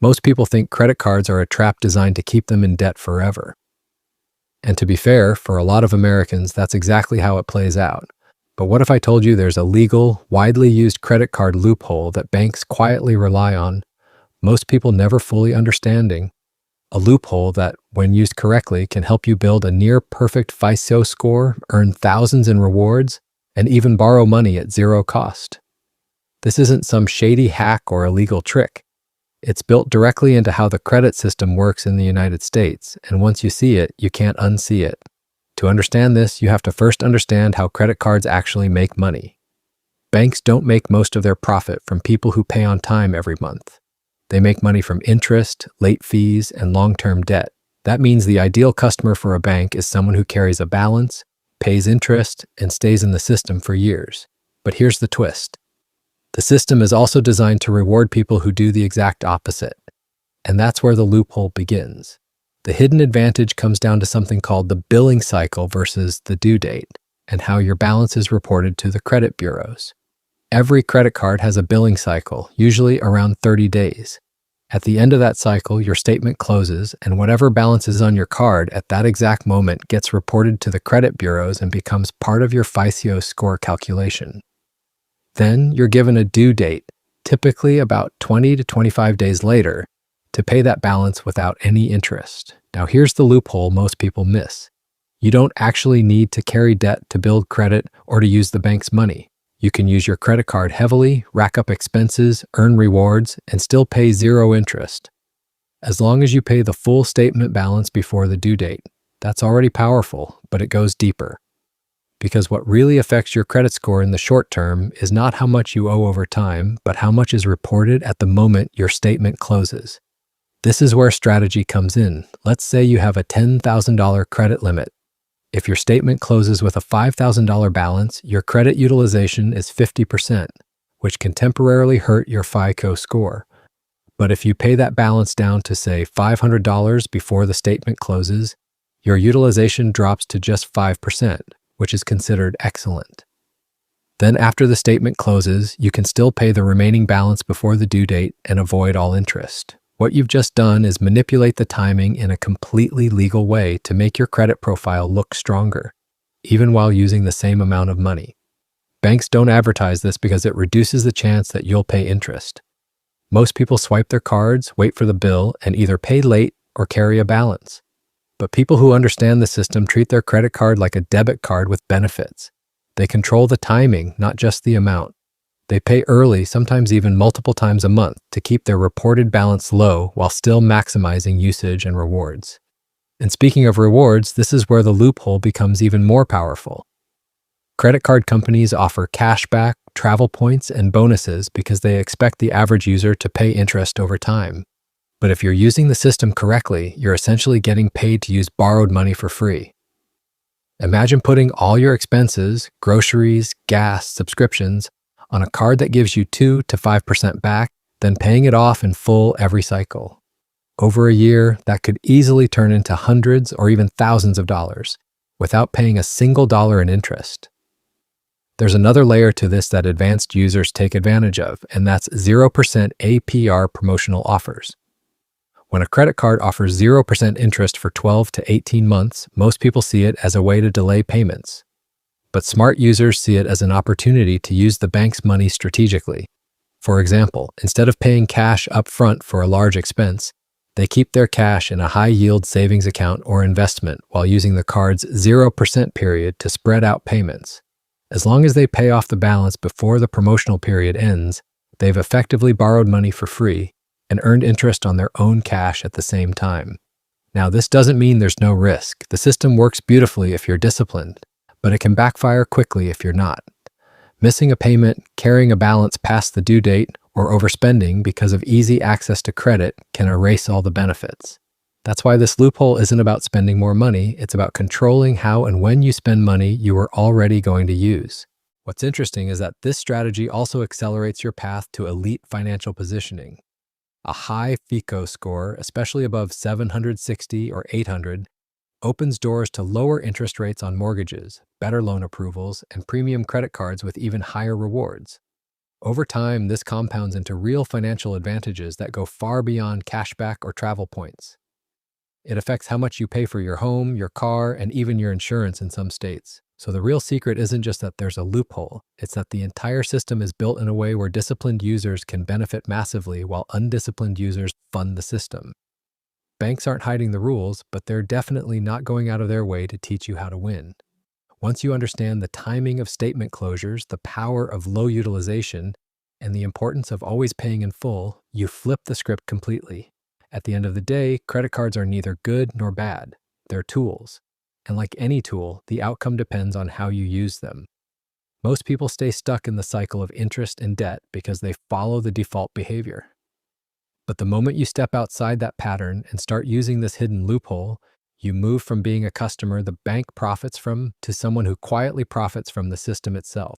Most people think credit cards are a trap designed to keep them in debt forever. And to be fair, for a lot of Americans, that's exactly how it plays out. But what if I told you there's a legal, widely used credit card loophole that banks quietly rely on, most people never fully understanding? A loophole that, when used correctly, can help you build a near-perfect FICO score, earn thousands in rewards, and even borrow money at zero cost. This isn't some shady hack or illegal trick. It's built directly into how the credit system works in the United States, and once you see it, you can't unsee it. To understand this, you have to first understand how credit cards actually make money. Banks don't make most of their profit from people who pay on time every month. They make money from interest, late fees, and long-term debt. That means the ideal customer for a bank is someone who carries a balance, pays interest, and stays in the system for years. But here's the twist. The system is also designed to reward people who do the exact opposite. And that's where the loophole begins. The hidden advantage comes down to something called the billing cycle versus the due date, and how your balance is reported to the credit bureaus. Every credit card has a billing cycle, usually around 30 days. At the end of that cycle, your statement closes, and whatever balance is on your card at that exact moment gets reported to the credit bureaus and becomes part of your FICO score calculation. Then you're given a due date, typically about 20 to 25 days later, to pay that balance without any interest. Now here's the loophole most people miss. You don't actually need to carry debt to build credit or to use the bank's money. You can use your credit card heavily, rack up expenses, earn rewards, and still pay zero interest. As long as you pay the full statement balance before the due date. That's already powerful, but it goes deeper. Because what really affects your credit score in the short term is not how much you owe over time, but how much is reported at the moment your statement closes. This is where strategy comes in. Let's say you have a $10,000 credit limit. If your statement closes with a $5,000 balance, your credit utilization is 50%, which can temporarily hurt your FICO score. But if you pay that balance down to, say, $500 before the statement closes, your utilization drops to just 5%, which is considered excellent. Then after the statement closes, you can still pay the remaining balance before the due date and avoid all interest. What you've just done is manipulate the timing in a completely legal way to make your credit profile look stronger, even while using the same amount of money. Banks don't advertise this because it reduces the chance that you'll pay interest. Most people swipe their cards, wait for the bill, and either pay late or carry a balance. But people who understand the system treat their credit card like a debit card with benefits. They control the timing, not just the amount. They pay early, sometimes even multiple times a month, to keep their reported balance low while still maximizing usage and rewards. And speaking of rewards, this is where the loophole becomes even more powerful. Credit card companies offer cashback, travel points, and bonuses because they expect the average user to pay interest over time. But if you're using the system correctly, you're essentially getting paid to use borrowed money for free. Imagine putting all your expenses, groceries, gas, subscriptions, on a card that gives you 2 to 5% back, then paying it off in full every cycle. Over a year, that could easily turn into hundreds or even thousands of dollars without paying a single dollar in interest. There's another layer to this that advanced users take advantage of, and that's 0% APR promotional offers. When a credit card offers 0% interest for 12 to 18 months, most people see it as a way to delay payments. But smart users see it as an opportunity to use the bank's money strategically. For example, instead of paying cash up front for a large expense, they keep their cash in a high-yield savings account or investment while using the card's 0% period to spread out payments. As long as they pay off the balance before the promotional period ends, they've effectively borrowed money for free and earned interest on their own cash at the same time. Now, this doesn't mean there's no risk. The system works beautifully if you're disciplined, but it can backfire quickly if you're not. Missing a payment, carrying a balance past the due date, or overspending because of easy access to credit can erase all the benefits. That's why this loophole isn't about spending more money, it's about controlling how and when you spend money you were already going to use. What's interesting is that this strategy also accelerates your path to elite financial positioning. A high FICO score, especially above 760 or 800, opens doors to lower interest rates on mortgages, better loan approvals, and premium credit cards with even higher rewards. Over time, this compounds into real financial advantages that go far beyond cashback or travel points. It affects how much you pay for your home, your car, and even your insurance in some states. So the real secret isn't just that there's a loophole, it's that the entire system is built in a way where disciplined users can benefit massively while undisciplined users fund the system. Banks aren't hiding the rules, but they're definitely not going out of their way to teach you how to win. Once you understand the timing of statement closures, the power of low utilization, and the importance of always paying in full, you flip the script completely. At the end of the day, credit cards are neither good nor bad. They're tools. And like any tool, the outcome depends on how you use them. Most people stay stuck in the cycle of interest and debt because they follow the default behavior. But the moment you step outside that pattern and start using this hidden loophole, you move from being a customer the bank profits from to someone who quietly profits from the system itself.